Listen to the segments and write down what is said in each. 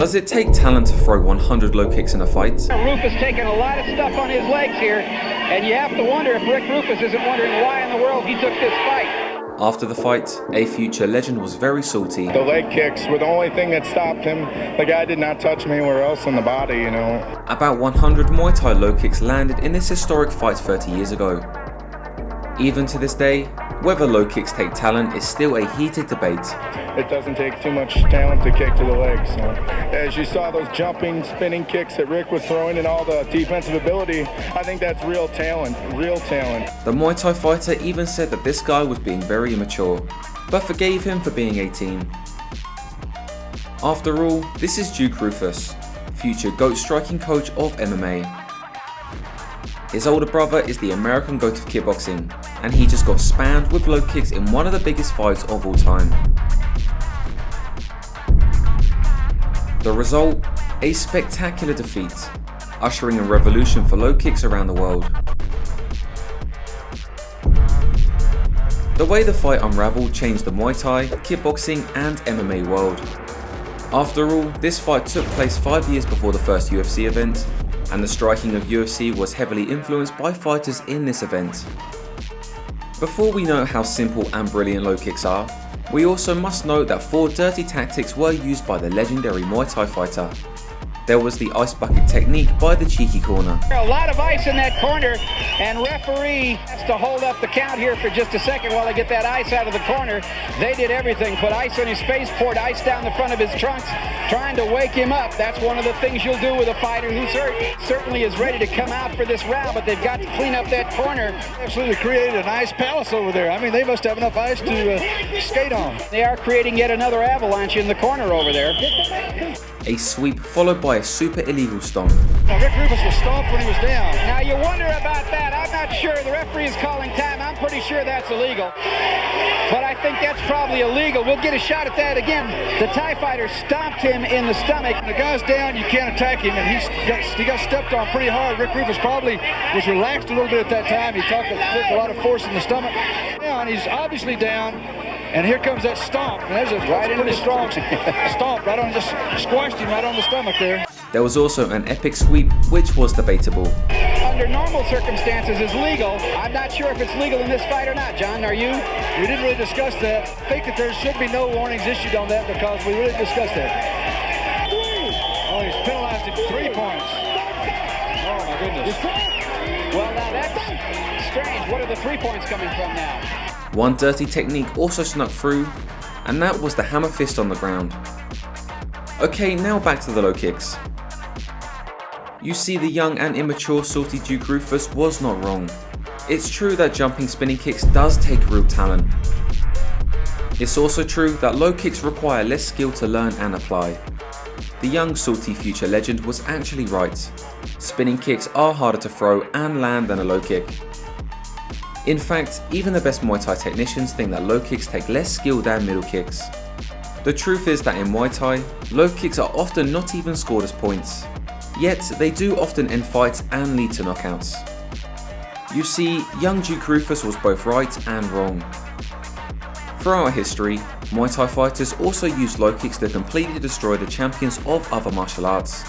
Does it take talent to throw 100 low kicks in a fight? Roufus taking a lot of stuff on his legs here, and you have to wonder if Rick Roufus isn't wondering why in the world he took this fight. After the fight, a future legend was very salty. The leg kicks were the only thing that stopped him. The guy did not touch him anywhere else in the body, you know. About 100 Muay Thai low kicks landed in this historic fight 30 years ago. Even to this day, whether low kicks take talent is still a heated debate. It doesn't take too much talent to kick to the legs. So. As you saw those jumping, spinning kicks that Rick was throwing and all the defensive ability, I think that's real talent, real talent. The Muay Thai fighter even said that this guy was being very immature, but forgave him for being 18. After all, this is Duke Roufus, future GOAT striking coach of MMA. His older brother is the American GOAT of kickboxing, and he just got spammed with low kicks in one of the biggest fights of all time. The result? A spectacular defeat, ushering a revolution for low kicks around the world. The way the fight unraveled changed the Muay Thai, kickboxing and MMA world. After all, this fight took place 5 years before the first UFC event, and the striking of UFC was heavily influenced by fighters in this event. Before we know how simple and brilliant low kicks are, we also must note that 4 dirty tactics were used by the legendary Muay Thai fighter. There was the ice bucket technique by the cheeky corner. A lot of ice in that corner, and referee has to hold up the count here for just a second while they get that ice out of the corner. They did everything, put ice on his face, poured ice down the front of his trunks, trying to wake him up. That's one of the things you'll do with a fighter who's hurt. Certainly is ready to come out for this round, but they've got to clean up that corner. Absolutely created an ice palace over there. I mean, they must have enough ice to skate on. They are creating yet another avalanche in the corner over there. A sweep followed by a super illegal stomp. Now, Rick Roufus was stomped when he was down. Now you wonder about that. I'm not sure. The referee is calling time. I'm pretty sure that's illegal. But I think that's probably illegal. We'll get a shot at that again. The Thai fighter stomped him in the stomach. When the guy's down, you can't attack him, and he got stepped on pretty hard. Rick Roufus probably was relaxed a little bit at that time. He took a lot of force in the stomach. Down, he's obviously down. And here comes that stomp. And there's a pretty strong stomp right on, just squashed him right on the stomach there. There was also an epic sweep, which was debatable. Under normal circumstances is legal. I'm not sure if it's legal in this fight or not, John. Are you? We didn't really discuss that. I think that there should be no warnings issued on that because we really discussed that. Oh, he's penalized him 3 points. Oh, my goodness. Well, now that's strange. What are the 3 points coming from now? One dirty technique also snuck through, and that was the hammer fist on the ground. Okay, now back to the low kicks. You see, the young and immature salty Duke Roufus was not wrong. It's true that jumping spinning kicks does take real talent. It's also true that low kicks require less skill to learn and apply. The young salty future legend was actually right. Spinning kicks are harder to throw and land than a low kick. In fact, even the best Muay Thai technicians think that low kicks take less skill than middle kicks. The truth is that in Muay Thai, low kicks are often not even scored as points. Yet, they do often end fights and lead to knockouts. You see, young Duke Roufus was both right and wrong. Throughout history, Muay Thai fighters also used low kicks to completely destroy the champions of other martial arts.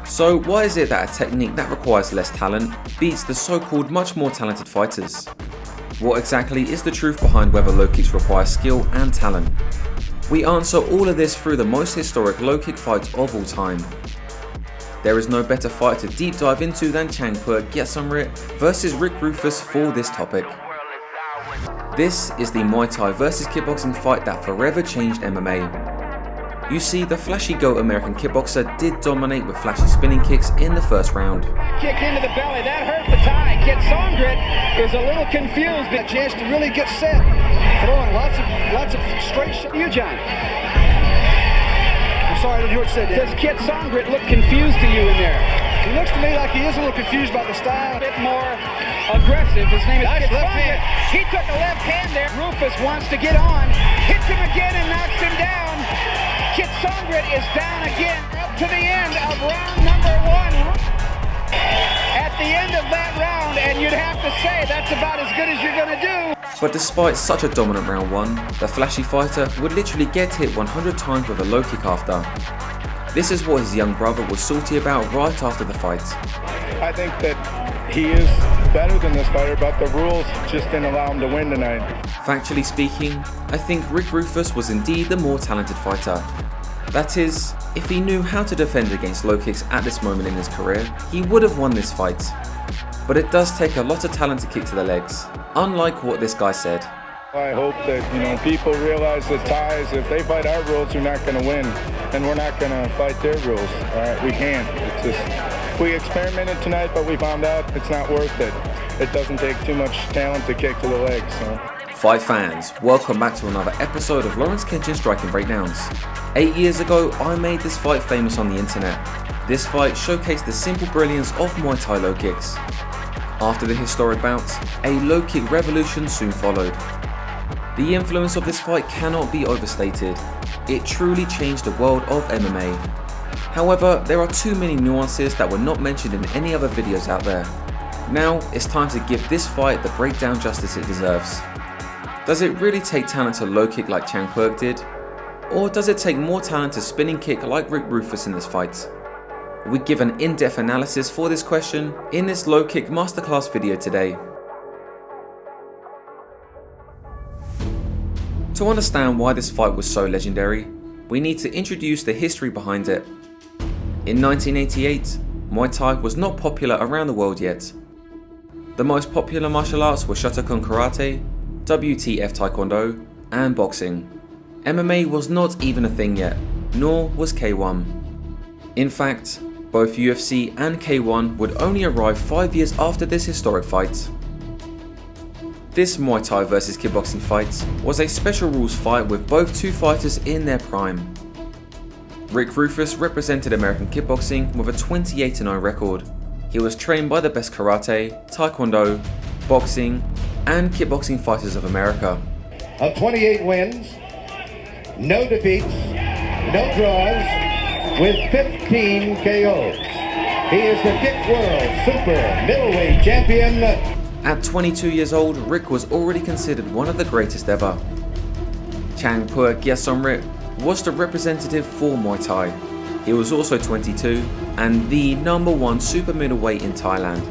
So why is it that a technique that requires less talent beats the so-called much more talented fighters? What exactly is the truth behind whether low kicks require skill and talent? We answer all of this through the most historic low kick fight of all time. There is no better fight to deep dive into than Changpuek Kiatsongrit versus Rick Roufus for this topic. This is the Muay Thai versus kickboxing fight that forever changed MMA. You see, the flashy GOAT American kickboxer did dominate with flashy spinning kicks in the first round. Kick into the belly, that hurt the Thai. Kiatsongrit is a little confused. A chance to really get set. Throwing lots of straight shots. You, John. I'm sorry, I didn't hear what you said there. Does Kiatsongrit look confused to you in there? He looks to me like he is a little confused about the style. A bit more aggressive. His name is Nice left hand. He took a left hand there. Roufus wants to get on. Hits him again and knocks him down. Kiatsongrit is down again. Up to the end of round number 1. At the end of that round, and you'd have to say that's about as good as you're going to do. But despite such a dominant round 1, the flashy fighter would literally get hit 100 times with a low kick after. This is what his young brother was salty about right after the fight. I think that he is better than this fighter, but the rules just didn't allow him to win tonight. Factually speaking, I think Rick Roufus was indeed the more talented fighter. That is, if he knew how to defend against low kicks at this moment in his career, he would have won this fight. But it does take a lot of talent to kick to the legs, unlike what this guy said. I hope that, people realize that Thais, if they fight our rules, we're not going to win, and we're not going to fight their rules. All right, we can't. It's just, we experimented tonight, but we found out it's not worth it. It doesn't take too much talent to kick to the legs. So. Fight fans, welcome back to another episode of Lawrence Kenshin Striking Breakdowns. 8 years ago, I made this fight famous on the internet. This fight showcased the simple brilliance of Muay Thai low kicks. After the historic bout, a low kick revolution soon followed. The influence of this fight cannot be overstated. It truly changed the world of MMA. However, there are too many nuances that were not mentioned in any other videos out there. Now, it's time to give this fight the breakdown justice it deserves. Does it really take talent to low kick like Changpuek did? Or does it take more talent to spinning kick like Rick Roufus in this fight? We give an in-depth analysis for this question in this low kick masterclass video today. To understand why this fight was so legendary, we need to introduce the history behind it. In 1988, Muay Thai was not popular around the world yet. The most popular martial arts were Shotokan Karate, WTF Taekwondo, and boxing. MMA was not even a thing yet, nor was K1. In fact, both UFC and K1 would only arrive 5 years after this historic fight. This Muay Thai vs kickboxing fight was a special rules fight with both two fighters in their prime. Rick Roufus represented American kickboxing with a 28-0 record. He was trained by the best karate, taekwondo, boxing, and kickboxing fighters of America. Of 28 wins, no defeats, no draws, with 15 KOs. He is the Kick World Super Middleweight Champion. At 22 years old, Rick was already considered one of the greatest ever. Changpuek Kiatsongrit was the representative for Muay Thai. He was also 22 and the #1 super middleweight in Thailand.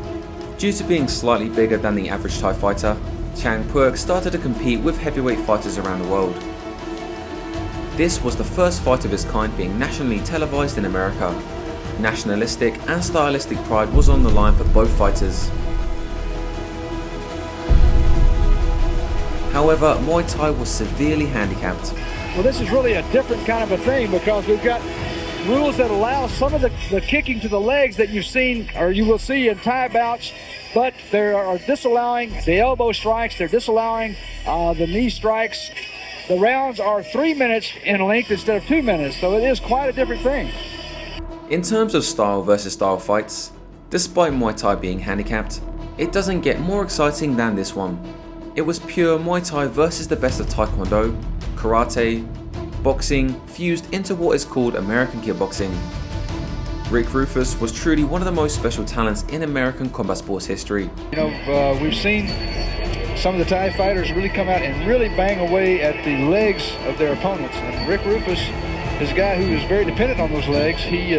Due to being slightly bigger than the average Thai fighter, Changpuek started to compete with heavyweight fighters around the world. This was the first fight of its kind being nationally televised in America. Nationalistic and stylistic pride was on the line for both fighters. However, Muay Thai was severely handicapped. Well, this is really a different kind of a thing because we've got rules that allow some of the kicking to the legs that you've seen or you will see in Thai bouts, but they are disallowing the elbow strikes, they're disallowing the knee strikes. The rounds are 3 minutes in length instead of 2 minutes, so it is quite a different thing. In terms of style versus style fights, despite Muay Thai being handicapped, it doesn't get more exciting than this one. It was pure Muay Thai versus the best of Taekwondo, Karate, boxing fused into what is called American kickboxing. Rick Roufus was truly one of the most special talents in American combat sports history. We've seen some of the Thai fighters really come out and really bang away at the legs of their opponents. And Rick Roufus is a guy who is very dependent on those legs. He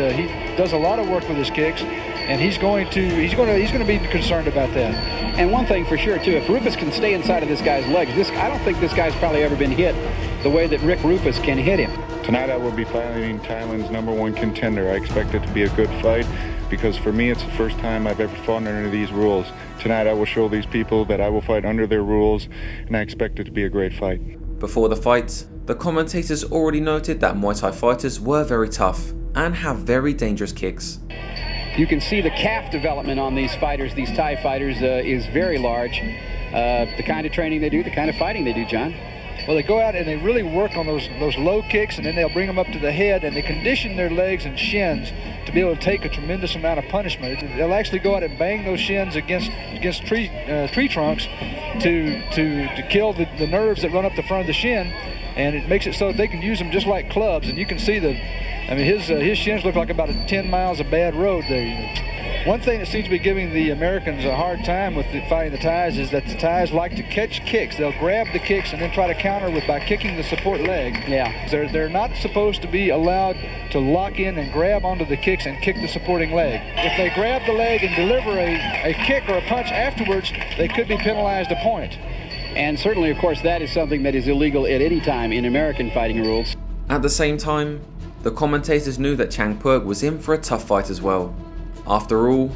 does a lot of work with his kicks, and he's going to be concerned about that. And one thing for sure too, if Roufus can stay inside of this guy's legs, I don't think this guy's probably ever been hit the way that Rick Roufus can hit him. Tonight I will be fighting Thailand's #1 contender. I expect it to be a good fight because for me it's the first time I've ever fought under these rules. Tonight I will show these people that I will fight under their rules, and I expect it to be a great fight. Before the fight, the commentators already noted that Muay Thai fighters were very tough and have very dangerous kicks. You can see the calf development on these fighters, these Thai fighters, is very large. The kind of training they do, the kind of fighting they do, John. Well, they go out and they really work on those low kicks, and then they'll bring them up to the head, and they condition their legs and shins to be able to take a tremendous amount of punishment. They'll actually go out and bang those shins against tree trunks to kill the nerves that run up the front of the shin, and it makes it so that they can use them just like clubs. And you can see his shins look like about 10 miles of bad road there. One thing that seems to be giving the Americans a hard time with fighting the Thais is that the Thais like to catch kicks. They'll grab the kicks and then try to counter by kicking the support leg. Yeah. They're not supposed to be allowed to lock in and grab onto the kicks and kick the supporting leg. If they grab the leg and deliver a kick or a punch afterwards, they could be penalized a point. And certainly, of course, that is something that is illegal at any time in American fighting rules. At the same time, the commentators knew that Changpuek was in for a tough fight as well. After all,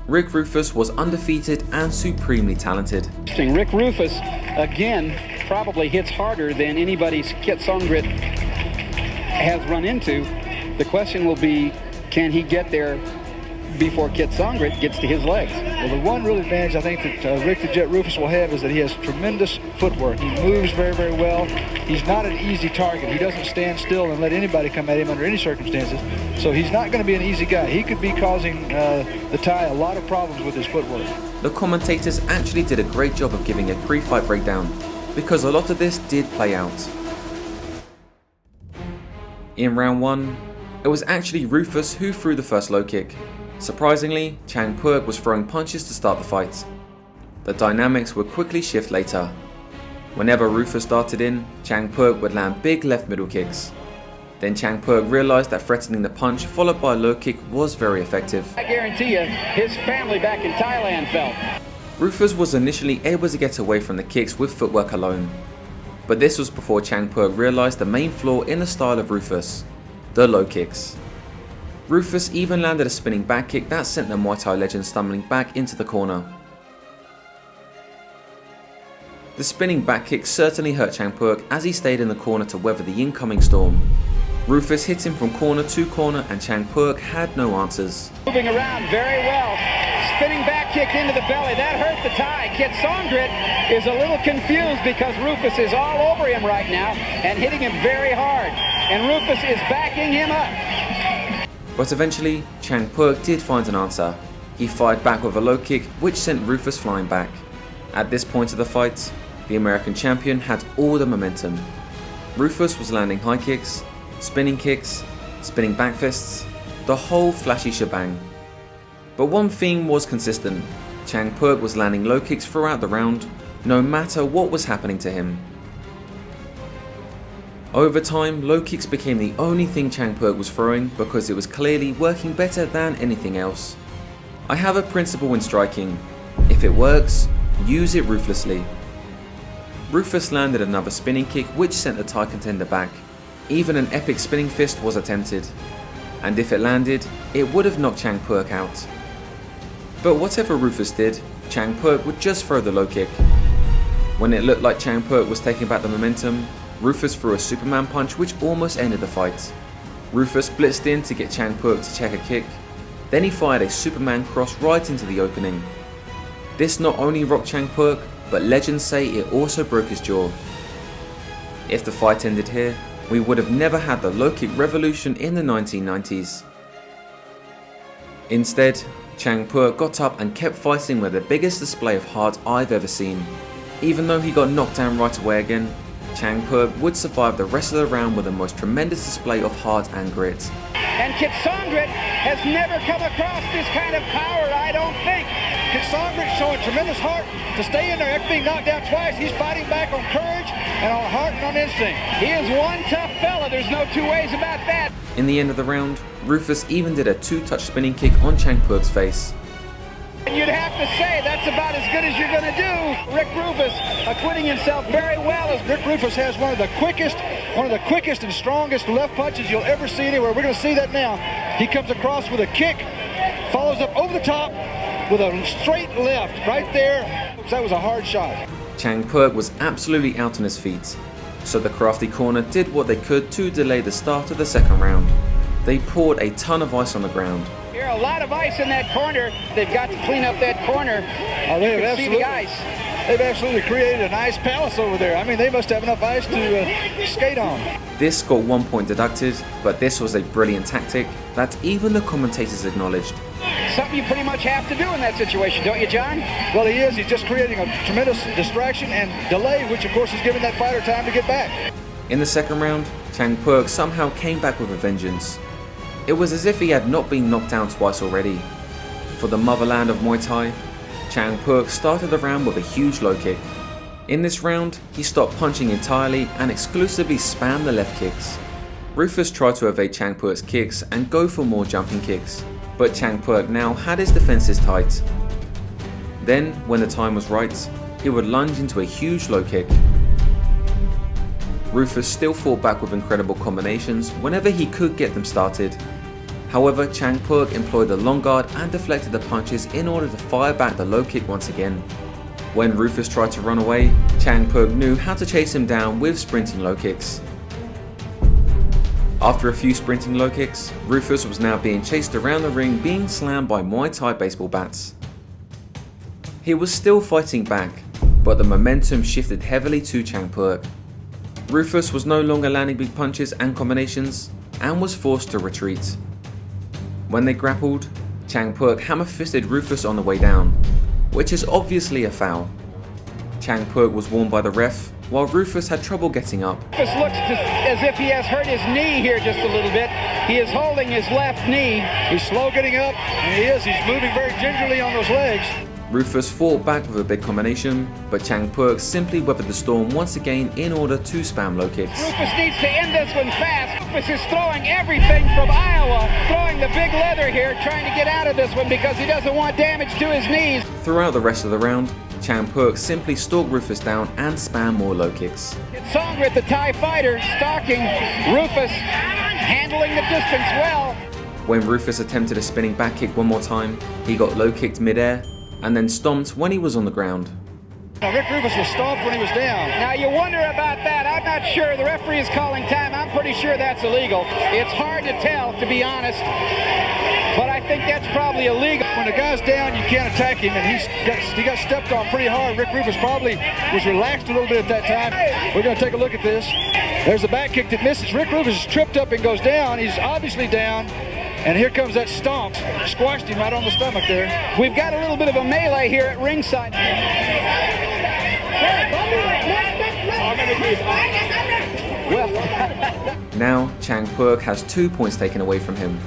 Rick Roufus was undefeated and supremely talented. Rick Roufus, again, probably hits harder than anybody's Kiatsongrit has run into. The question will be, can he get there before Kiatsongrit gets to his legs? Well, the one real advantage I think that Rick the Jet Roufus will have is that he has tremendous footwork. He moves very, very well. He's not an easy target. He doesn't stand still and let anybody come at him under any circumstances. So he's not going to be an easy guy. He could be causing the Thai a lot of problems with his footwork. The commentators actually did a great job of giving a pre-fight breakdown, because a lot of this did play out. In round 1, it was actually Roufus who threw the first low kick. Surprisingly, Changpuek was throwing punches to start the fight. The dynamics would quickly shift later. Whenever Roufus started in, Changpuek would land big left middle kicks. Then Changpuek realized that threatening the punch followed by a low kick was very effective. I guarantee you, his family back in Thailand felt. Roufus was initially able to get away from the kicks with footwork alone. But this was before Changpuek realized the main flaw in the style of Roufus, the low kicks. Roufus even landed a spinning back kick that sent the Muay Thai legend stumbling back into the corner. The spinning back kick certainly hurt Changpuek as he stayed in the corner to weather the incoming storm. Roufus hit him from corner to corner and Changpuek had no answers. Moving around very well. Spinning back kick into the belly. That hurt the Thai. Kiatsongrit is a little confused because Roufus is all over him right now and hitting him very hard. And Roufus is backing him up. But eventually, Changpuek did find an answer. He fired back with a low kick which sent Roufus flying back. At this point of the fight, the American champion had all the momentum. Roufus was landing high kicks, spinning back fists, the whole flashy shebang. But one theme was consistent. Changpuek was landing low kicks throughout the round, no matter what was happening to him. Over time, low kicks became the only thing Changpuek was throwing because it was clearly working better than anything else. I have a principle in striking: if it works, use it ruthlessly. Roufus landed another spinning kick which sent the Thai contender back. Even an epic spinning fist was attempted. And if it landed, it would have knocked Changpuek out. But whatever Roufus did, Changpuek would just throw the low kick. When it looked like Changpuek was taking back the momentum, Roufus threw a Superman punch which almost ended the fight. Roufus blitzed in to get Changpuek to check a kick, then he fired a Superman cross right into the opening. This not only rocked Changpuek, but legends say it also broke his jaw. If the fight ended here, we would have never had the low kick revolution in the 1990s. Instead, Changpuek got up and kept fighting with the biggest display of heart I've ever seen. Even though he got knocked down right away again, Changpuek would survive the rest of the round with the most tremendous display of heart and grit. And Kiatsongrit has never come across this kind of power, I don't think. Kiatsongrit showing tremendous heart to stay in there after being knocked down twice. He's fighting back on courage and on heart and on instinct. He is one tough fella, there's no two ways about that. In the end of the round, Roufus even did a two-touch spinning kick on Changpuek's face. And you'd have to say that's about as good as you're going to do. Rick Roufus acquitting himself very well. Rick Roufus has one of the quickest and strongest left punches you'll ever see anywhere. We're going to see that now. He comes across with a kick, follows up over the top with a straight left right there. That was a hard shot. Changpuek was absolutely out on his feet, so the crafty corner did what they could to delay the start of the second round. They poured a ton of ice on the ground. Here, a lot of ice in that corner. They've got to clean up that corner. See the ice. They've absolutely created an ice palace over there. I mean, they must have enough ice to skate on. This got 1 point deducted, but this was a brilliant tactic that even the commentators acknowledged. Something you pretty much have to do in that situation, don't you, John? Well, he is. He's just creating a tremendous distraction and delay, which of course is giving that fighter time to get back. In the second round, Changpuek somehow came back with a vengeance. It was as if he had not been knocked down twice already. For the motherland of Muay Thai, Changpuek started the round with a huge low kick. In this round, he stopped punching entirely and exclusively spammed the left kicks. Roufus tried to evade Changpuek's kicks and go for more jumping kicks, but Changpuek now had his defenses tight. Then, when the time was right, he would lunge into a huge low kick. Roufus still fought back with incredible combinations whenever he could get them started. However, Changpuek employed the long guard and deflected the punches in order to fire back the low kick once again. When Roufus tried to run away, Changpuek knew how to chase him down with sprinting low kicks. After a few sprinting low kicks, Roufus was now being chased around the ring, being slammed by Muay Thai baseball bats. He was still fighting back, but the momentum shifted heavily to Changpuek. Roufus was no longer landing big punches and combinations, and was forced to retreat. When they grappled, Changpuek hammer-fisted Roufus on the way down, which is obviously a foul. Changpuek was warned by the ref, while Roufus had trouble getting up. Roufus looks as if he has hurt his knee here just a little bit. He is holding his left knee. He's slow getting up, and he is. He's moving very gingerly on those legs. Roufus fought back with a big combination, but Changpuek simply weathered the storm once again in order to spam low kicks. Roufus needs to end this one fast. Roufus is throwing everything from Iowa, throwing the big leather here, trying to get out of this one because he doesn't want damage to his knees. Throughout the rest of the round, Changpuek simply stalked Roufus down and spammed more low kicks. Kiatsongrit, the Thai fighter, stalking Roufus, handling the distance well. When Roufus attempted a spinning back kick one more time, he got low kicked mid-air and then stomped when he was on the ground. Now, Rick Roufus was stomped when he was down. Now you wonder about that. I'm not sure. The referee is calling time. I'm pretty sure that's illegal. It's hard to tell, to be honest, but I think that's probably illegal. When the guy's down, you can't attack him, and he got stepped on pretty hard. Rick Roufus probably was relaxed a little bit at that time. We're going to take a look at this. There's the back kick that misses. Rick Roufus is tripped up and goes down. He's obviously down. And here comes that stomp. Squashed him right on the stomach there. We've got a little bit of a melee here at ringside. Now, Changpuek has 2 points taken away from him.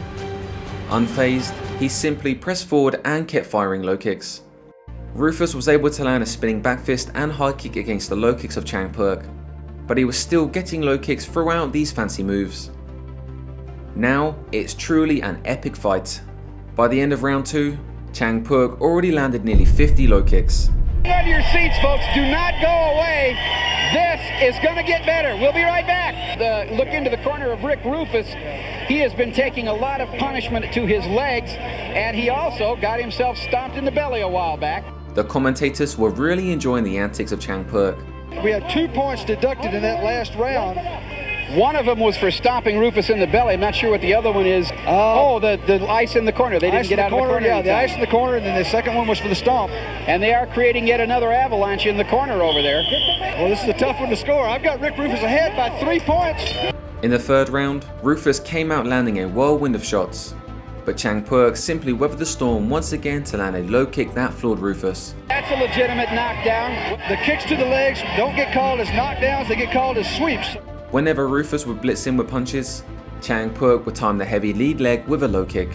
Unfazed, he simply pressed forward and kept firing low kicks. Roufus was able to land a spinning back fist and high kick against the low kicks of Changpuek, but he was still getting low kicks throughout these fancy moves. Now, it's truly an epic fight. By the end of round 2, Changpuek already landed nearly 50 low kicks. Hang on to your seats, folks. Do not go away. This is going to get better. We'll be right back. Look into the corner of Rick Roufus. He has been taking a lot of punishment to his legs, and he also got himself stomped in the belly a while back. The commentators were really enjoying the antics of Changpuek. We had 2 points deducted in that last round. One of them was for stomping Roufus in the belly. I'm not sure what the other one is. The ice in the corner. They didn't get out of the corner. Yeah, the ice in the corner, and then the second one was for the stomp. And they are creating yet another avalanche in the corner over there. Well, this is a tough one to score. I've got Rick Roufus ahead by 3 points. In the third round, Roufus came out landing a whirlwind of shots, but Changpuek simply weathered the storm once again to land a low kick that floored Roufus. That's a legitimate knockdown. The kicks to the legs don't get called as knockdowns, they get called as sweeps. Whenever Roufus would blitz in with punches, Changpuek would time the heavy lead leg with a low kick.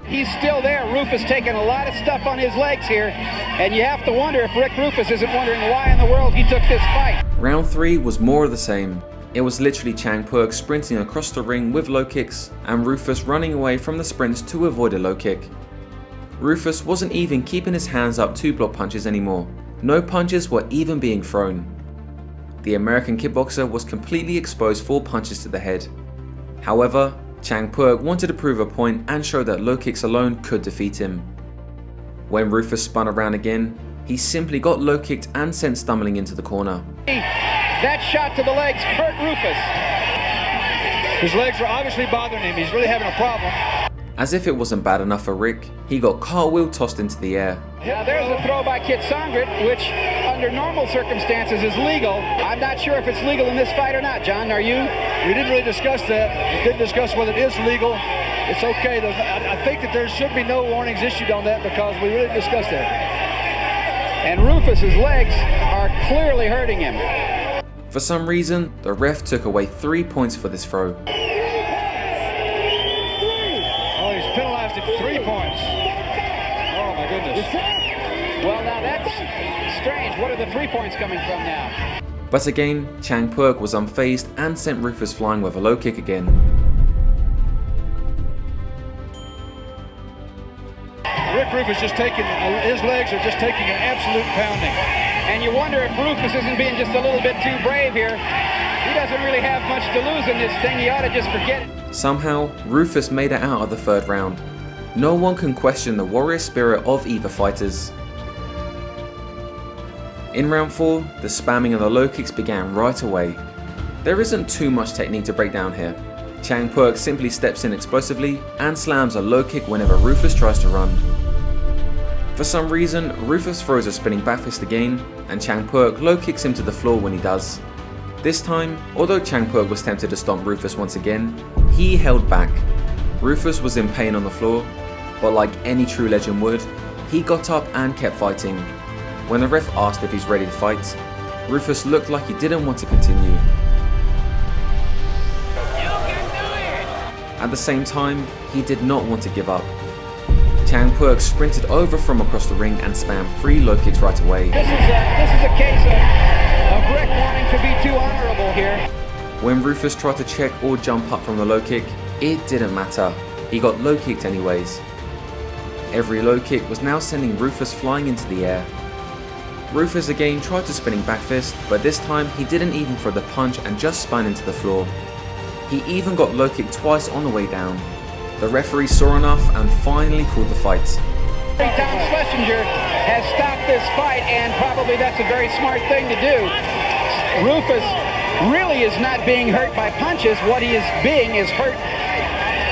He's still there. Roufus taking a lot of stuff on his legs here, and you have to wonder if Rick Roufus isn't wondering why in the world he took this fight. Round 3 was more of the same. It was literally Changpuek sprinting across the ring with low kicks, and Roufus running away from the sprints to avoid a low kick. Roufus wasn't even keeping his hands up to block punches anymore. No punches were even being thrown. The American kickboxer was completely exposed for punches to the head. However, Changpuek wanted to prove a point and show that low kicks alone could defeat him. When Roufus spun around again, he simply got low kicked and sent stumbling into the corner. That shot to the legs hurt Roufus. His legs are obviously bothering him. He's really having a problem. As if it wasn't bad enough for Rick, he got cartwheel tossed into the air. Now there's a throw by Kiatsongrit, which under normal circumstances is legal. I'm not sure if it's legal in this fight or not, John, are you? We didn't really discuss that. We didn't discuss whether it is legal. It's okay. I think that there should be no warnings issued on that because we really discussed that. And Roufus's legs are clearly hurting him. For some reason, the ref took away 3 points for this throw. 3 points. Oh my goodness. Well, now that's strange. What are the 3 points coming from now? But again, Changpuek was unfazed and sent Roufus flying with a low kick again. Rick Roufus just taking, his legs are just taking an absolute pounding. And you wonder if Roufus isn't being just a little bit too brave here. He doesn't really have much to lose in this thing. He ought to just forget it. Somehow, Roufus made it out of the third round. No one can question the warrior spirit of either fighters. In round 4, the spamming of the low kicks began right away. There isn't too much technique to break down here. Changpuek simply steps in explosively and slams a low kick whenever Roufus tries to run. For some reason, Roufus throws a spinning back fist again, and Changpuek low kicks him to the floor when he does. This time, although Changpuek was tempted to stomp Roufus once again, he held back. Roufus was in pain on the floor, but like any true legend would, he got up and kept fighting. When the ref asked if he's ready to fight, Roufus looked like he didn't want to continue. At the same time, he did not want to give up. Changpuek sprinted over from across the ring and spammed 3 low kicks right away. This is a case of Rick wanting to be too honorable here. When Roufus tried to check or jump up from the low kick, it didn't matter. He got low kicked anyways. Every low kick was now sending Roufus flying into the air. Roufus again tried to spinning back fist, but this time he didn't even throw the punch and just spun into the floor. He even got low kicked twice on the way down. The referee saw enough and finally called the fight. Tom Schlesinger has stopped this fight, and probably that's a very smart thing to do. Roufus really is not being hurt by punches. What he is being is hurt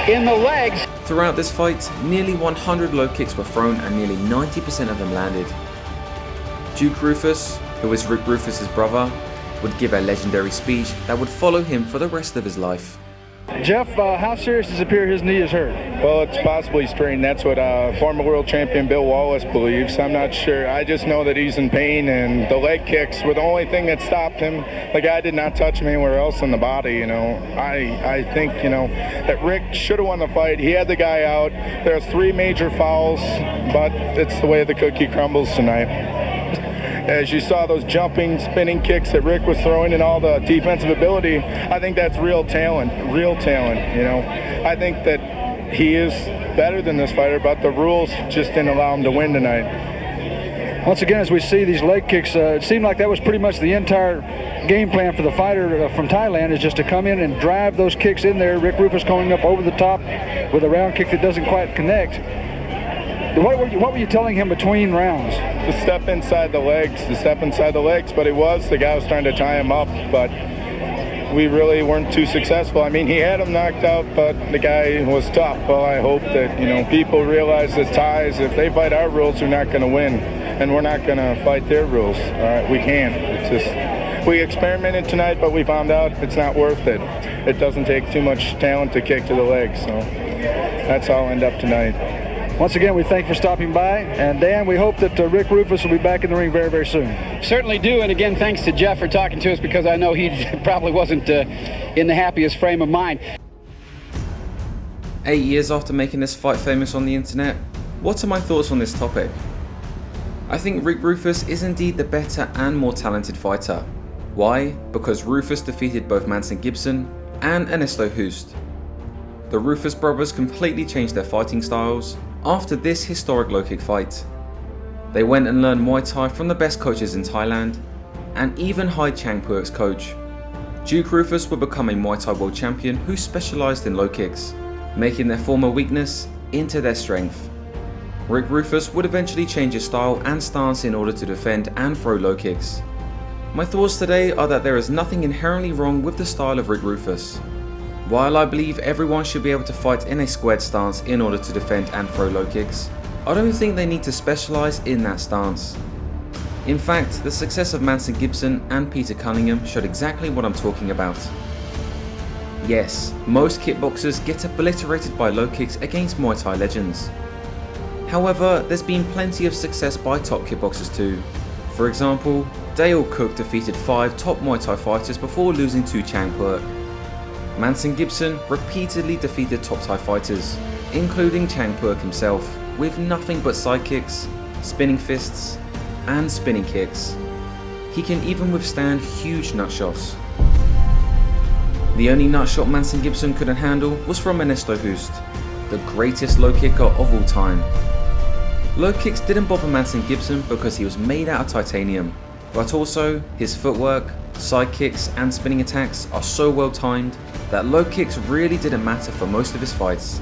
in the legs. Throughout this fight, nearly 100 low kicks were thrown and nearly 90% of them landed. Duke Roufus, who is Rick Roufus' brother, would give a legendary speech that would follow him for the rest of his life. Jeff, how serious does it appear his knee is hurt? Well, it's possibly strained. That's what former world champion Bill Wallace believes. I'm not sure. I just know that he's in pain, and the leg kicks were the only thing that stopped him. The guy did not touch him anywhere else in the body, you know. I think, you know, that Rick should have won the fight. He had the guy out. There's 3 major fouls, but it's the way the cookie crumbles tonight. As you saw those jumping, spinning kicks that Rick was throwing and all the defensive ability, I think that's real talent, you know. I think that he is better than this fighter, but the rules just didn't allow him to win tonight. Once again, as we see these leg kicks, it seemed like that was pretty much the entire game plan for the fighter from Thailand, is just to come in and drive those kicks in there. Rick Roufus going up over the top with a round kick that doesn't quite connect. What were you telling him between rounds? To step inside the legs, but the guy was trying to tie him up, but we really weren't too successful. I mean, he had him knocked out, but the guy was tough. Well, I hope that, you know, people realize that Thais, if they fight our rules, they're not going to win, and we're not going to fight their rules. All right, we can't. It's just, we experimented tonight, but we found out it's not worth it. It doesn't take too much talent to kick to the legs, so that's how I'll end up tonight. Once again, we thank you for stopping by, and Dan, we hope that Rick Roufus will be back in the ring very, very soon. Certainly do, and again, thanks to Jeff for talking to us, because I know he probably wasn't in the happiest frame of mind. 8 years after making this fight famous on the internet, what are my thoughts on this topic? I think Rick Roufus is indeed the better and more talented fighter. Why? Because Roufus defeated both Manson Gibson and Ernesto Hoost. The Roufus brothers completely changed their fighting styles after this historic low kick fight. They went and learned Muay Thai from the best coaches in Thailand, and even hired Changpuek's coach. Duke Roufus would become a Muay Thai world champion who specialised in low kicks, making their former weakness into their strength. Rick Roufus would eventually change his style and stance in order to defend and throw low kicks. My thoughts today are that there is nothing inherently wrong with the style of Rick Roufus. While I believe everyone should be able to fight in a squared stance in order to defend and throw low kicks, I don't think they need to specialise in that stance. In fact, the success of Manson Gibson and Peter Cunningham showed exactly what I'm talking about. Yes, most kickboxers get obliterated by low kicks against Muay Thai legends. However, there's been plenty of success by top kickboxers too. For example, Dale Cook defeated 5 top Muay Thai fighters before losing to Changpuek. Manson Gibson repeatedly defeated top Thai fighters, including Changpuek himself, with nothing but side kicks, spinning fists, and spinning kicks. He can even withstand huge nutshots. The only nutshot Manson Gibson couldn't handle was from Ernesto Hoost, the greatest low kicker of all time. Low kicks didn't bother Manson Gibson because he was made out of titanium, but also his footwork, side kicks and spinning attacks are so well timed that low kicks really didn't matter for most of his fights.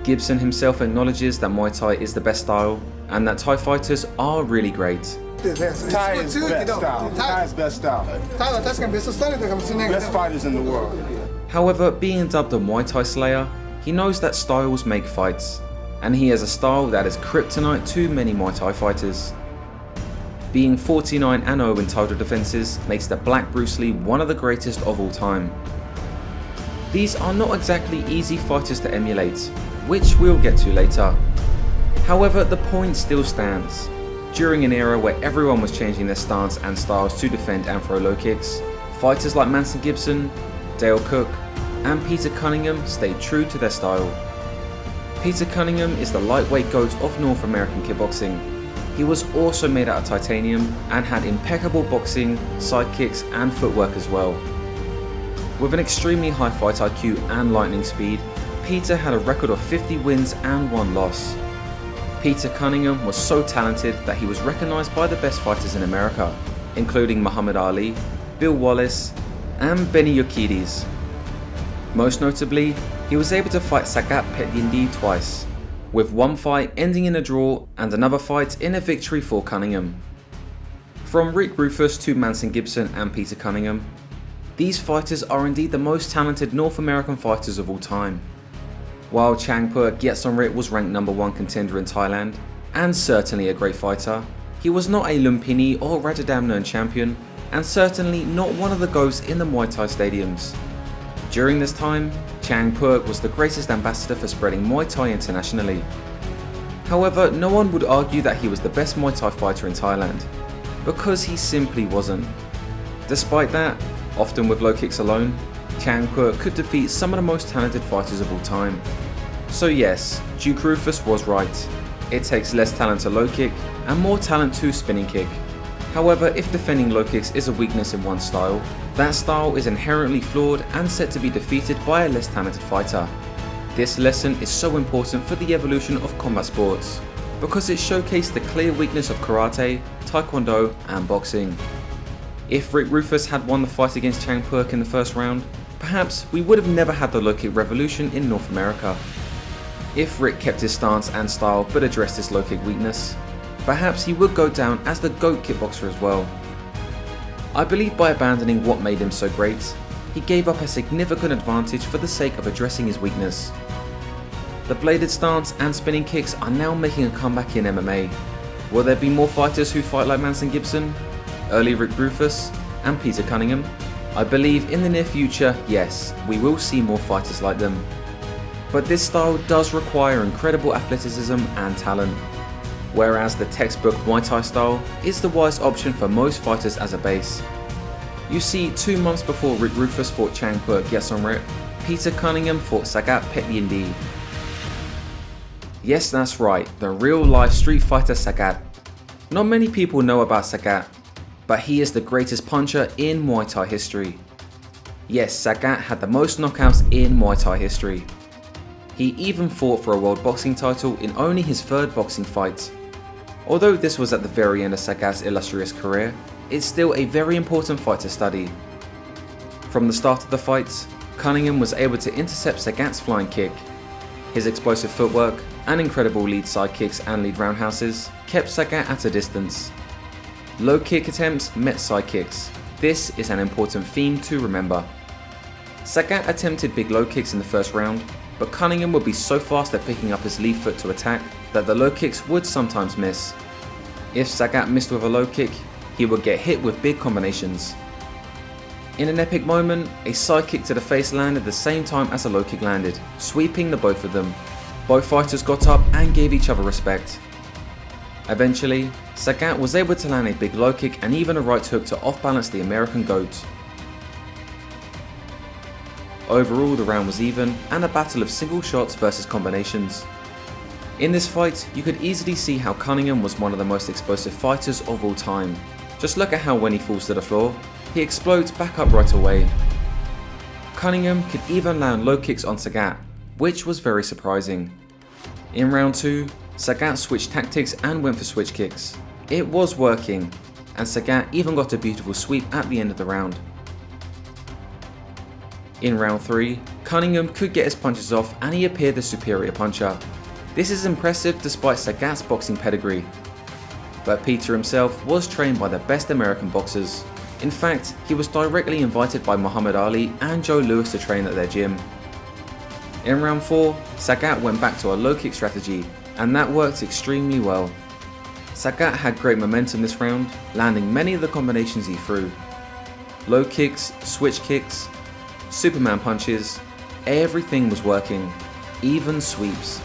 Gibson himself acknowledges that Muay Thai is the best style and that Thai fighters are really great. Thai is best style. Thai is best style. Best fighters in the world. However, being dubbed a Muay Thai slayer, he knows that styles make fights, and he has a style that is kryptonite to many Muay Thai fighters. Being 49-0 in title defenses makes the Black Bruce Lee one of the greatest of all time. These are not exactly easy fighters to emulate, which we'll get to later. However, the point still stands. During an era where everyone was changing their stance and styles to defend and throw low kicks, fighters like Manson Gibson, Dale Cook, and Peter Cunningham stayed true to their style. Peter Cunningham is the lightweight GOAT of North American kickboxing. He was also made out of titanium and had impeccable boxing, side kicks and footwork as well. With an extremely high fight IQ and lightning speed, Peter had a record of 50 wins and 1 loss. Peter Cunningham was so talented that he was recognised by the best fighters in America, including Muhammad Ali, Bill Wallace and Benny Urquidez. Most notably, he was able to fight Sagat Petchyindee twice, with one fight ending in a draw and another fight in a victory for Cunningham. From Rick Roufus to Manson Gibson and Peter Cunningham, these fighters are indeed the most talented North American fighters of all time. While Changpuek Kiatsongrit was ranked #1 contender in Thailand, and certainly a great fighter, he was not a Lumpini or Rajadamnern champion, and certainly not one of the GOATs in the Muay Thai stadiums. During this time, Changpuek was the greatest ambassador for spreading Muay Thai internationally. However, no one would argue that he was the best Muay Thai fighter in Thailand, because he simply wasn't. Despite that, often with low kicks alone, Changpuek could defeat some of the most talented fighters of all time. So yes, Duke Roufus was right. It takes less talent to low kick and more talent to spinning kick. However, if defending low kicks is a weakness in one style, that style is inherently flawed and set to be defeated by a less talented fighter. This lesson is so important for the evolution of combat sports, because it showcased the clear weakness of karate, taekwondo and boxing. If Rick Roufus had won the fight against Changpuek in the first round, perhaps we would have never had the low kick revolution in North America. If Rick kept his stance and style but addressed his low kick weakness, perhaps he would go down as the GOAT kickboxer as well. I believe by abandoning what made him so great, he gave up a significant advantage for the sake of addressing his weakness. The bladed stance and spinning kicks are now making a comeback in MMA. Will there be more fighters who fight like Manson Gibson, early Rick Roufus, and Peter Cunningham? I believe in the near future, yes, we will see more fighters like them. But this style does require incredible athleticism and talent, whereas the textbook Muay Thai style is the wise option for most fighters as a base. You see, 2 months before Rick Roufus fought Changpuek Kiatsongrit, Peter Cunningham fought Sagat Petchyindee. Yes, that's right, the real life street fighter Sagat. Not many people know about Sagat, but he is the greatest puncher in Muay Thai history. Yes, Sagat had the most knockouts in Muay Thai history. He even fought for a world boxing title in only his 3rd boxing fight. Although this was at the very end of Sagat's illustrious career, it's still a very important fight to study. From the start of the fight, Cunningham was able to intercept Sagat's flying kick. His explosive footwork and incredible lead side kicks and lead roundhouses kept Sagat at a distance. Low kick attempts met side kicks. This is an important theme to remember. Sagat attempted big low kicks in the first round, but Cunningham would be so fast at picking up his lead foot to attack that the low kicks would sometimes miss. If Sagat missed with a low kick, he would get hit with big combinations. In an epic moment, a side kick to the face landed the same time as a low kick landed, sweeping the both of them. Both fighters got up and gave each other respect. Eventually, Sagat was able to land a big low kick and even a right hook to off-balance the American GOAT. Overall, the round was even and a battle of single shots versus combinations. In this fight, you could easily see how Cunningham was one of the most explosive fighters of all time. Just look at how when he falls to the floor, he explodes back up right away. Cunningham could even land low kicks on Sagat, which was very surprising. In round 2, Sagat switched tactics and went for switch kicks. It was working, and Sagat even got a beautiful sweep at the end of the round. In round 3, Cunningham could get his punches off and he appeared the superior puncher. This is impressive despite Sagat's boxing pedigree. But Peter himself was trained by the best American boxers. In fact, he was directly invited by Muhammad Ali and Joe Louis to train at their gym. In round 4, Sagat went back to a low kick strategy, and that worked extremely well. Sagat had great momentum this round, landing many of the combinations he threw. Low kicks, switch kicks, Superman punches, everything was working, even sweeps.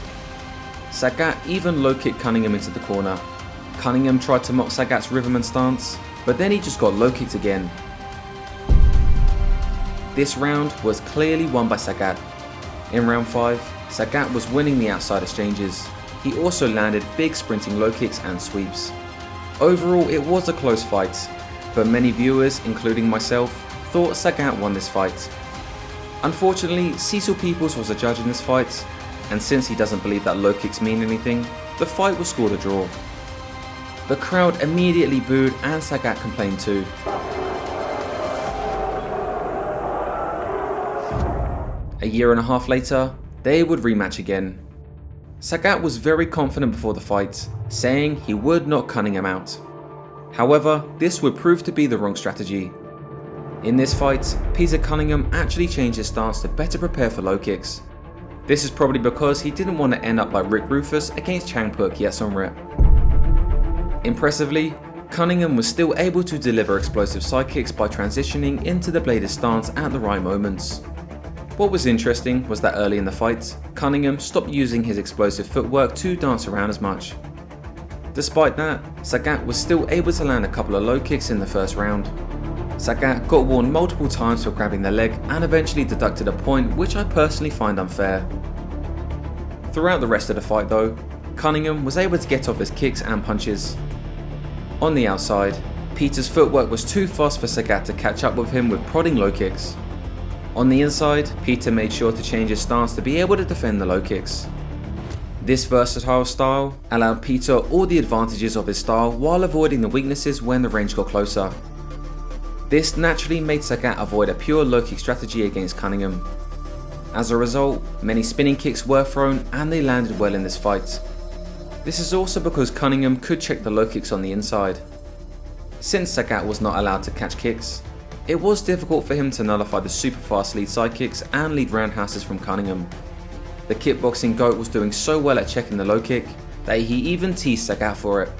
Sagat even low kicked Cunningham into the corner. Cunningham tried to mock Sagat's rhythm and stance, but then he just got low kicked again. This round was clearly won by Sagat. In round 5, Sagat was winning the outside exchanges. He also landed big sprinting low kicks and sweeps. Overall, it was a close fight, but many viewers, including myself, thought Sagat won this fight. Unfortunately, Cecil Peoples was a judge in this fight, and since he doesn't believe that low kicks mean anything, the fight was scored a draw. The crowd immediately booed and Sagat complained too. A year and a half later, they would rematch again. Sagat was very confident before the fight, saying he would knock Cunningham out. However, this would prove to be the wrong strategy. In this fight, Peter Cunningham actually changed his stance to better prepare for low kicks. This is probably because he didn't want to end up like Roufus against Changpuek Kiatsongrit. Impressively, Cunningham was still able to deliver explosive side kicks by transitioning into the bladed stance at the right moments. What was interesting was that early in the fight, Cunningham stopped using his explosive footwork to dance around as much. Despite that, Sagat was still able to land a couple of low kicks in the first round. Sagat got warned multiple times for grabbing the leg and eventually deducted a point, which I personally find unfair. Throughout the rest of the fight though, Cunningham was able to get off his kicks and punches. On the outside, Peter's footwork was too fast for Sagat to catch up with him with prodding low kicks. On the inside, Peter made sure to change his stance to be able to defend the low kicks. This versatile style allowed Peter all the advantages of his style while avoiding the weaknesses when the range got closer. This naturally made Sagat avoid a pure low kick strategy against Cunningham. As a result, many spinning kicks were thrown and they landed well in this fight. This is also because Cunningham could check the low kicks on the inside. Since Sagat was not allowed to catch kicks, it was difficult for him to nullify the super fast lead side kicks and lead roundhouses from Cunningham. The kickboxing GOAT was doing so well at checking the low kick that he even teased Sagat for it.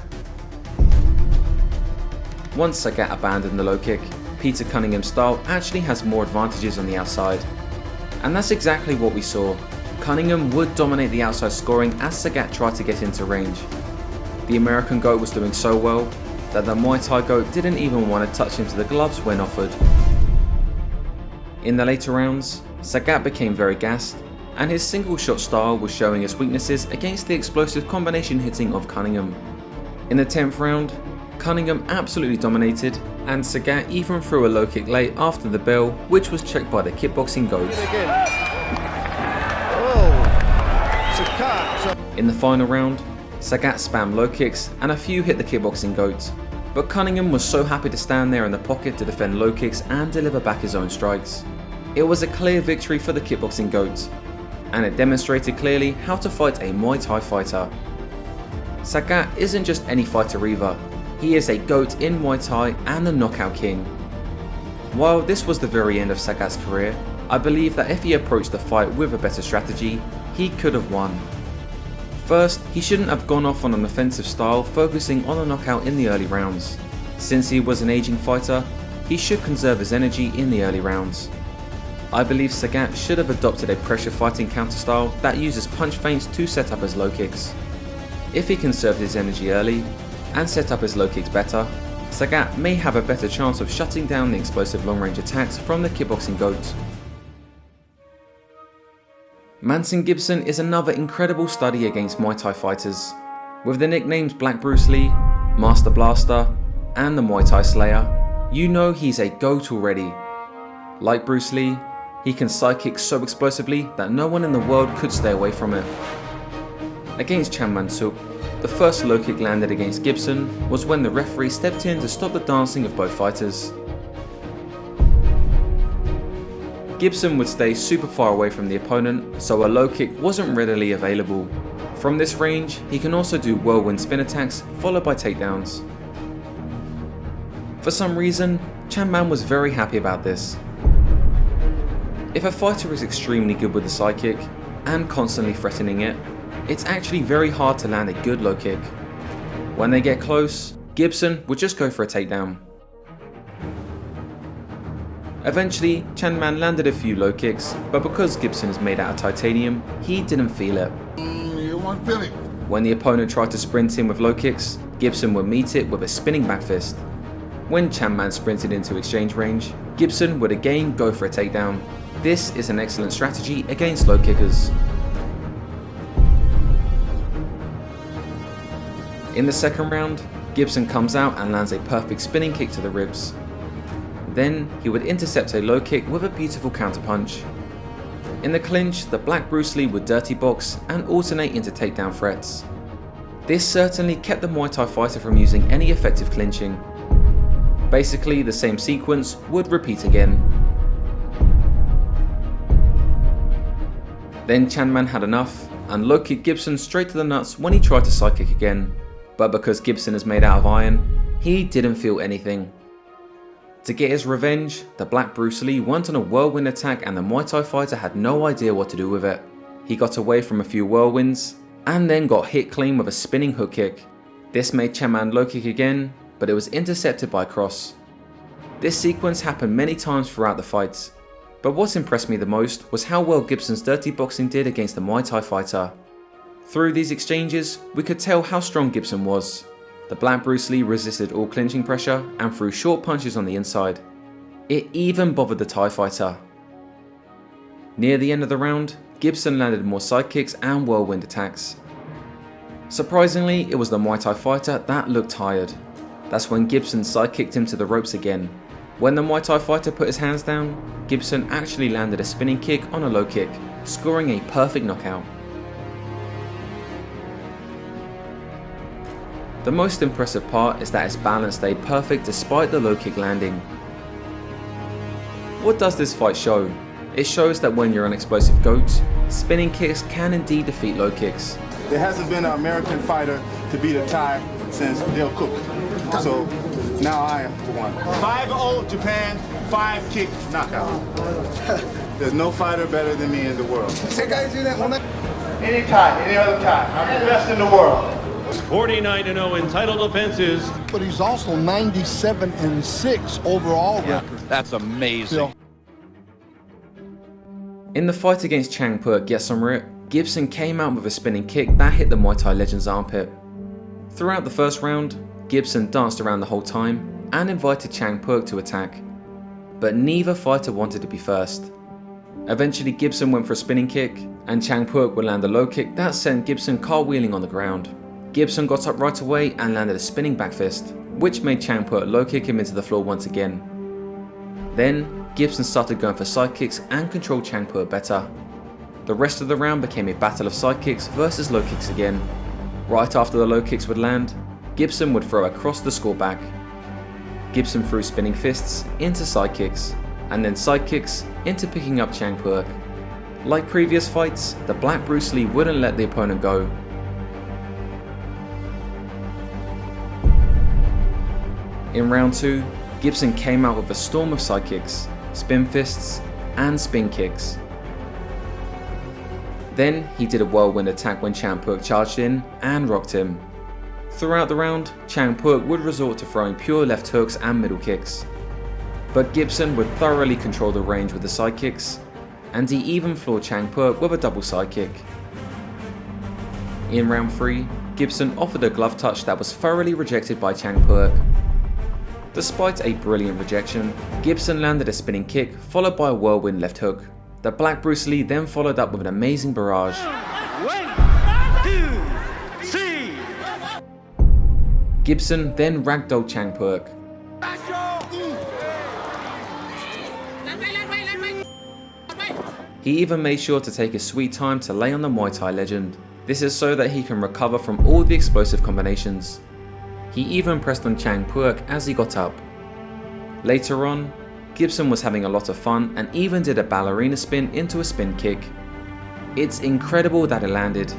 Once Sagat abandoned the low kick, Peter Cunningham's style actually has more advantages on the outside. And that's exactly what we saw. Cunningham would dominate the outside scoring as Sagat tried to get into range. The American GOAT was doing so well that the Muay Thai GOAT didn't even want to touch him to the gloves when offered. In the later rounds, Sagat became very gassed, and his single shot style was showing his weaknesses against the explosive combination hitting of Cunningham. In the 10th round, Cunningham absolutely dominated, and Sagat even threw a low kick late after the bell, which was checked by the kickboxing GOAT. In the final round, Sagat spammed low kicks and a few hit the kickboxing GOAT, but Cunningham was so happy to stand there in the pocket to defend low kicks and deliver back his own strikes. It was a clear victory for the kickboxing GOAT, and it demonstrated clearly how to fight a Muay Thai fighter. Sagat isn't just any fighter either, he is a GOAT in Muay Thai and the knockout king. While this was the very end of Sagat's career, I believe that if he approached the fight with a better strategy, he could have won. First, he shouldn't have gone off on an offensive style focusing on a knockout in the early rounds. Since he was an aging fighter, he should conserve his energy in the early rounds. I believe Sagat should have adopted a pressure fighting counter style that uses punch feints to set up his low kicks. If he conserved his energy early and set up his low kicks better, Sagat may have a better chance of shutting down the explosive long range attacks from the kickboxing GOAT. Manson Gibson is another incredible study against Muay Thai fighters. With the nicknames Black Bruce Lee, Master Blaster, and the Muay Thai Slayer, you know he's a GOAT already. Like Bruce Lee, he can side kick so explosively that no one in the world could stay away from it. Against Chanman, the first low kick landed against Gibson was when the referee stepped in to stop the dancing of both fighters. Gibson would stay super far away from the opponent, so a low kick wasn't readily available. From this range, he can also do whirlwind spin attacks followed by takedowns. For some reason, Chanman was very happy about this. If a fighter is extremely good with the side kick and constantly threatening it, it's actually very hard to land a good low kick. When they get close, Gibson would just go for a takedown. Eventually, Chanman landed a few low kicks, but because Gibson is made out of titanium, he didn't feel it. You won't feel it. When the opponent tried to sprint in with low kicks, Gibson would meet it with a spinning back fist. When Chanman sprinted into exchange range, Gibson would again go for a takedown. This is an excellent strategy against low kickers. In the second round, Gibson comes out and lands a perfect spinning kick to the ribs. Then he would intercept a low kick with a beautiful counterpunch. In the clinch, the Black Bruce Lee would dirty box and alternate into takedown threats. This certainly kept the Muay Thai fighter from using any effective clinching. Basically, the same sequence would repeat again. Then Chanman had enough and low kicked Gibson straight to the nuts when he tried to side kick again. But because Gibson is made out of iron, he didn't feel anything. To get his revenge, the Black Bruce Lee went on a whirlwind attack and the Muay Thai fighter had no idea what to do with it. He got away from a few whirlwinds and then got hit clean with a spinning hook kick. This made Chanman low kick again, but it was intercepted by a cross. This sequence happened many times throughout the fight. But what impressed me the most was how well Gibson's dirty boxing did against the Muay Thai fighter. Through these exchanges, we could tell how strong Gibson was. The Black Bruce Lee resisted all clinching pressure and threw short punches on the inside. It even bothered the Thai fighter. Near the end of the round, Gibson landed more side kicks and whirlwind attacks. Surprisingly, it was the Muay Thai fighter that looked tired. That's when Gibson side kicked him to the ropes again. When the Muay Thai fighter put his hands down, Gibson actually landed a spinning kick on a low kick, scoring a perfect knockout. The most impressive part is that his balance stayed perfect despite the low kick landing. What does this fight show? It shows that when you're an explosive GOAT, spinning kicks can indeed defeat low kicks. There hasn't been an American fighter to beat a Thai since Dale Cook. So now I am one. 5-0 Japan, 5-kick knockout. There's no fighter better than me in the world. Any Thai, any other Thai. I'm the best in the world. 49-0 in title defenses. But he's also 97-6 overall record. That's amazing. In the fight against Changpuek Kiatsongrit, Gibson came out with a spinning kick that hit the Muay Thai legend's armpit. Throughout the first round, Gibson danced around the whole time and invited Changpuek to attack. But neither fighter wanted to be first. Eventually Gibson went for a spinning kick and Changpuek would land a low kick that sent Gibson cartwheeling on the ground. Gibson got up right away and landed a spinning back fist, which made Changpuek low kick him into the floor once again. Then, Gibson started going for side kicks and controlled Changpuek better. The rest of the round became a battle of side kicks versus low kicks again. Right after the low kicks would land, Gibson would throw across the score back. Gibson threw spinning fists into side kicks, and then side kicks into picking up Changpuek. Like previous fights, the Black Bruce Lee wouldn't let the opponent go. In round 2, Gibson came out with a storm of side kicks, spin fists, and spin kicks. Then he did a whirlwind attack when Changpuek charged in and rocked him. Throughout the round, Changpuek would resort to throwing pure left hooks and middle kicks. But Gibson would thoroughly control the range with the side kicks, and he even floored Changpuek with a double side kick. In round 3, Gibson offered a glove touch that was thoroughly rejected by Changpuek. Despite a brilliant rejection, Gibson landed a spinning kick followed by a whirlwind left hook. The Black Bruce Lee then followed up with an amazing barrage. 1, 2, 3. Gibson then ragdolled Changpuek. He even made sure to take his sweet time to lay on the Muay Thai legend. This is so that he can recover from all the explosive combinations. He even pressed on Changpuek as he got up. Later on, Gibson was having a lot of fun and even did a ballerina spin into a spin kick. It's incredible that it landed.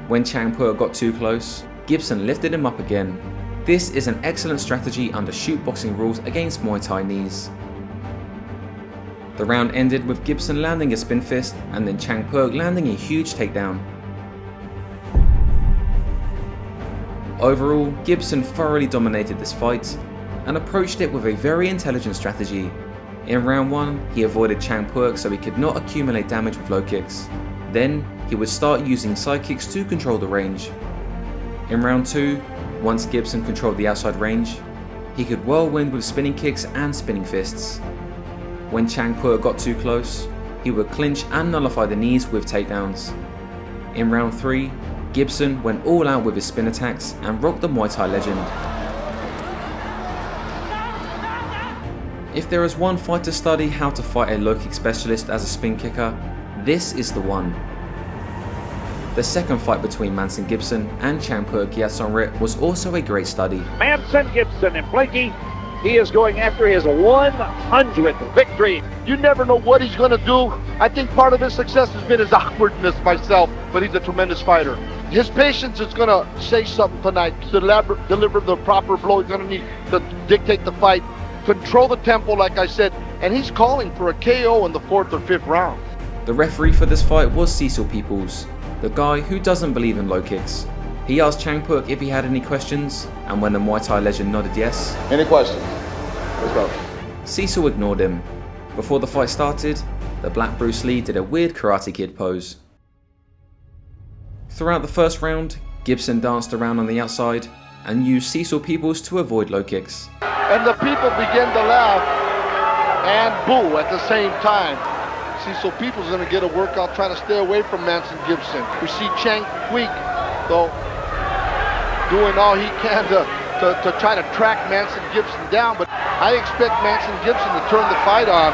When Changpuek got too close, Gibson lifted him up again. This is an excellent strategy under shoot boxing rules against Muay Thai knees. The round ended with Gibson landing a spin fist and then Changpuek landing a huge takedown. Overall, Gibson thoroughly dominated this fight and approached it with a very intelligent strategy. In round 1, he avoided Changpuek so he could not accumulate damage with low kicks. Then, he would start using side kicks to control the range. In round 2, once Gibson controlled the outside range, he could whirlwind with spinning kicks and spinning fists. When Changpuek got too close, he would clinch and nullify the knees with takedowns. In round 3, Gibson went all out with his spin attacks and rocked the Muay Thai legend. If there is one fight to study how to fight a low kick specialist as a spin kicker, this is the one. The second fight between Manson Gibson and Changpuek Kiatsongrit was also a great study. Manson Gibson and Blakey, he is going after his 100th victory. You never know what he's going to do. I think part of his success has been his awkwardness myself, but he's a tremendous fighter. His patience is going to say something tonight, to deliver the proper blow. He's going to need to dictate the fight, control the tempo, like I said, and he's calling for a KO in the 4th or 5th round. The referee for this fight was Cecil Peoples, the guy who doesn't believe in low kicks. He asked Changpuek if he had any questions, and when the Muay Thai legend nodded yes, Any questions? Let's go. Cecil ignored him. Before the fight started, the Black Bruce Lee did a weird Karate Kid pose. Throughout the first round, Gibson danced around on the outside and used Cecil Peoples to avoid low kicks. And the people began to laugh and boo at the same time. Cecil Peoples is going to get a workout trying to stay away from Manson Gibson. We see Changpuek, though, doing all he can to try to track Manson Gibson down, but I expect Manson Gibson to turn the fight on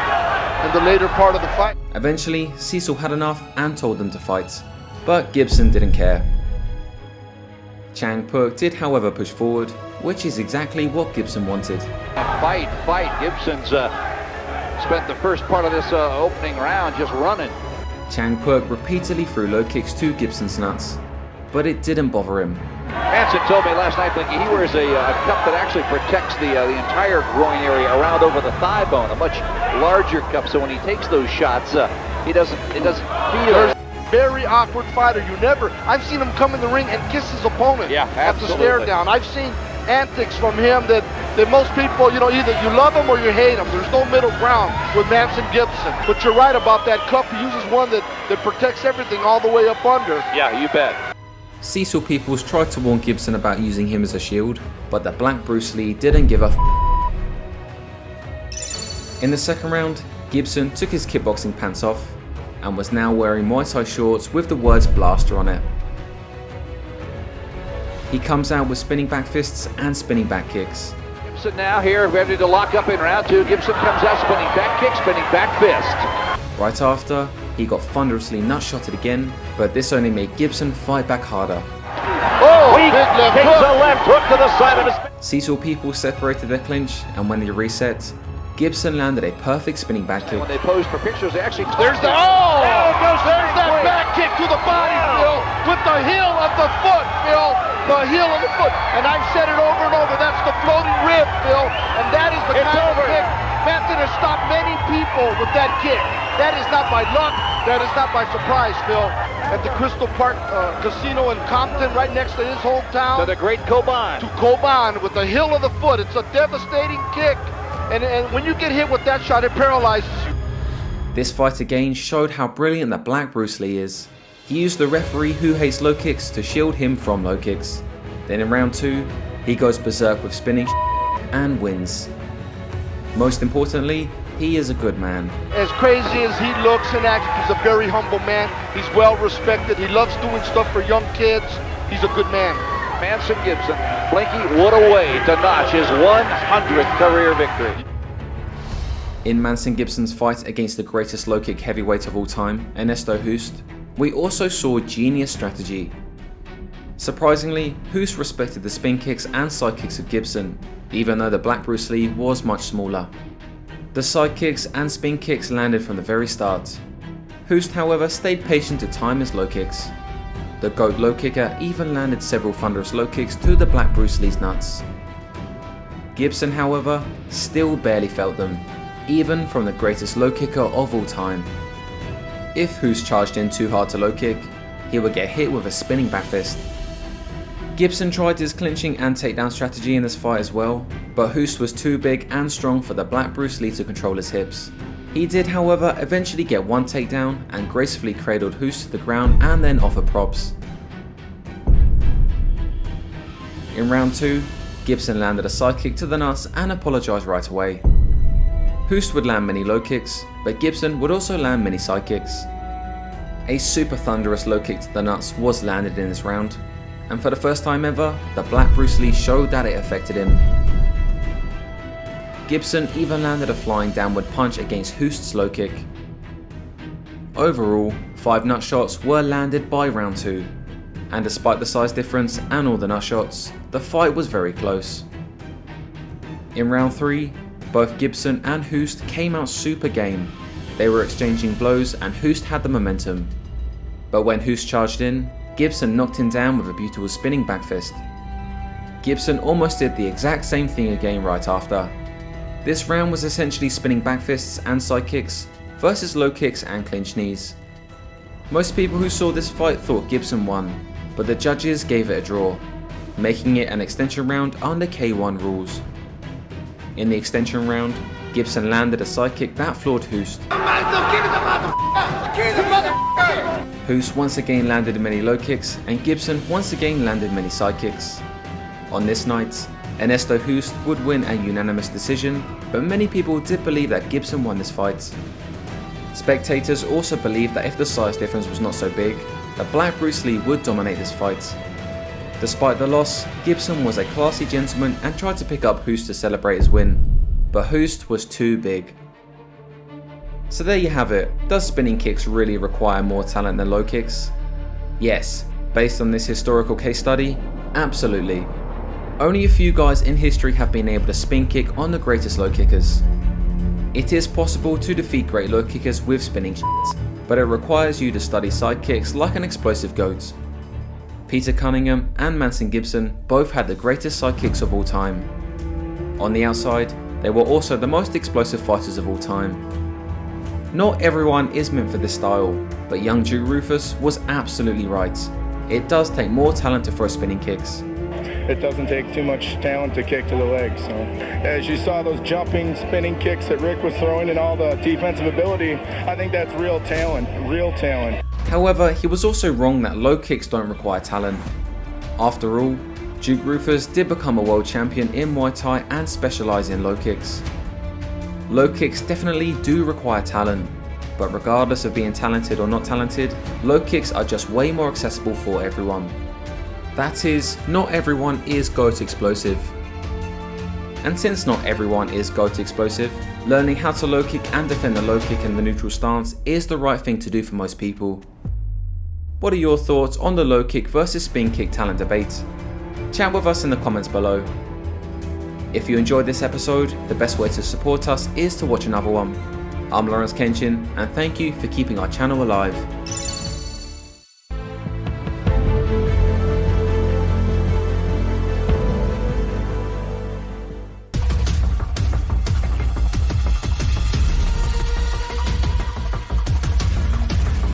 in the later part of the fight. Eventually, Cecil had enough and told them to fight, but Gibson didn't care. Changpuek did however push forward, which is exactly what Gibson wanted. Fight. Gibson's spent the first part of this opening round just running. Changpuek repeatedly threw low kicks to Gibson's nuts, but it didn't bother him. Manson told me last night that he wears a cup that actually protects the entire groin area around over the thigh bone, a much larger cup, so when he takes those shots, it doesn't feel. Very awkward fighter. I've seen him come in the ring and kiss his opponent. Yeah, have to absolutely. stare down. I've seen antics from him that most people, either you love him or you hate him. There's no middle ground with Manson Gibson. But you're right about that cup. He uses one that protects everything all the way up under. Yeah, you bet. Cecil Peoples tried to warn Gibson about using him as a shield, but the Black Bruce Lee didn't give a In the second round, Gibson took his kickboxing pants off and was now wearing Muay Thai shorts with the words Blaster on it. He comes out with spinning back fists and spinning back kicks. Gibson now here, ready to lock up in round 2. Gibson comes out, spinning back kick, spinning back fist. Right after, he got thunderously nut-shotted again, but this only made Gibson fight back harder. Oh, he takes a left hook to the side of his... Cecil Peoples separated their clinch, and when they reset, Gibson landed a perfect spinning back kick. When they posed for pictures, they actually... There's that back kick to the body, Phil, with the heel of the foot, Phil. The heel of the foot. And I've said it over and over, that's the floating rib, Phil. And that is the kind of kick. Manson has stopped many people with that kick. That is not by luck. That is not by surprise, Phil. At the Crystal Park Casino in Compton, right next to his hometown. To the great Coban. To Coban with the heel of the foot. It's a devastating kick. And when you get hit with that shot, it paralyzes you. This fight again showed how brilliant the Black Bruce Lee is. He used the referee who hates low kicks to shield him from low kicks. Then in round 2, he goes berserk with spinning and wins. Most importantly, he is a good man. As crazy as he looks and acts, he's a very humble man. He's well respected. He loves doing stuff for young kids. He's a good man. Manson Gibson, Blinky, what a way to notch his 100th career victory. In Manson Gibson's fight against the greatest low kick heavyweight of all time, Ernesto Hoost, we also saw genius strategy. Surprisingly, Hoost respected the spin kicks and side kicks of Gibson, even though the Black Bruce Lee was much smaller. The side kicks and spin kicks landed from the very start. Hoost, however, stayed patient to time his low kicks. The GOAT low kicker even landed several thunderous low kicks to the Black Bruce Lee's nuts. Gibson, however, still barely felt them, even from the greatest low kicker of all time. If Hoost charged in too hard to low kick, he would get hit with a spinning back fist. Gibson tried his clinching and takedown strategy in this fight as well, but Hoost was too big and strong for the Black Bruce Lee to control his hips. He did, however, eventually get one takedown and gracefully cradled Hoost to the ground and then offered props. In round 2, Gibson landed a side kick to the nuts and apologised right away. Hoost would land many low kicks, but Gibson would also land many side kicks. A super thunderous low kick to the nuts was landed in this round, and for the first time ever, the Black Bruce Lee showed that it affected him. Gibson even landed a flying downward punch against Hoost's low kick. Overall, 5 nut shots were landed by round 2, and despite the size difference and all the nut shots, the fight was very close. In round 3, both Gibson and Hoost came out super game. They were exchanging blows and Hoost had the momentum. But when Hoost charged in, Gibson knocked him down with a beautiful spinning back fist. Gibson almost did the exact same thing again right after. This round was essentially spinning back fists and side kicks versus low kicks and clinch knees. Most people who saw this fight thought Gibson won, but the judges gave it a draw, making it an extension round under K1 rules. In the extension round, Gibson landed a side kick that floored Hoost. Hoost once again landed many low kicks and Gibson once again landed many side kicks. On this night, Ernesto Hoost would win a unanimous decision, but many people did believe that Gibson won this fight. Spectators also believed that if the size difference was not so big, that Black Bruce Lee would dominate this fight. Despite the loss, Gibson was a classy gentleman and tried to pick up Hoost to celebrate his win, but Hoost was too big. So there you have it. Does spinning kicks really require more talent than low kicks? Yes, based on this historical case study, absolutely. Only a few guys in history have been able to spin kick on the greatest low kickers. It is possible to defeat great low kickers with spinning shits, but it requires you to study side kicks like an explosive goat. Peter Cunningham and Manson Gibson both had the greatest side kicks of all time. On the outside, they were also the most explosive fighters of all time. Not everyone is meant for this style, but young Duke Roufus was absolutely right. It does take more talent to throw spinning kicks. It doesn't take too much talent to kick to the leg. So, as you saw those jumping, spinning kicks that Rick was throwing and all the defensive ability, I think that's real talent, real talent. However, he was also wrong that low kicks don't require talent. After all, Duke Roufus did become a world champion in Muay Thai and specialise in low kicks. Low kicks definitely do require talent, but regardless of being talented or not talented, low kicks are just way more accessible for everyone. That is, not everyone is GOAT explosive. And since not everyone is GOAT explosive, learning how to low kick and defend the low kick in the neutral stance is the right thing to do for most people. What are your thoughts on the low kick versus spin kick talent debate? Chat with us in the comments below. If you enjoyed this episode, the best way to support us is to watch another one. I'm Kenshin, and thank you for keeping our channel alive.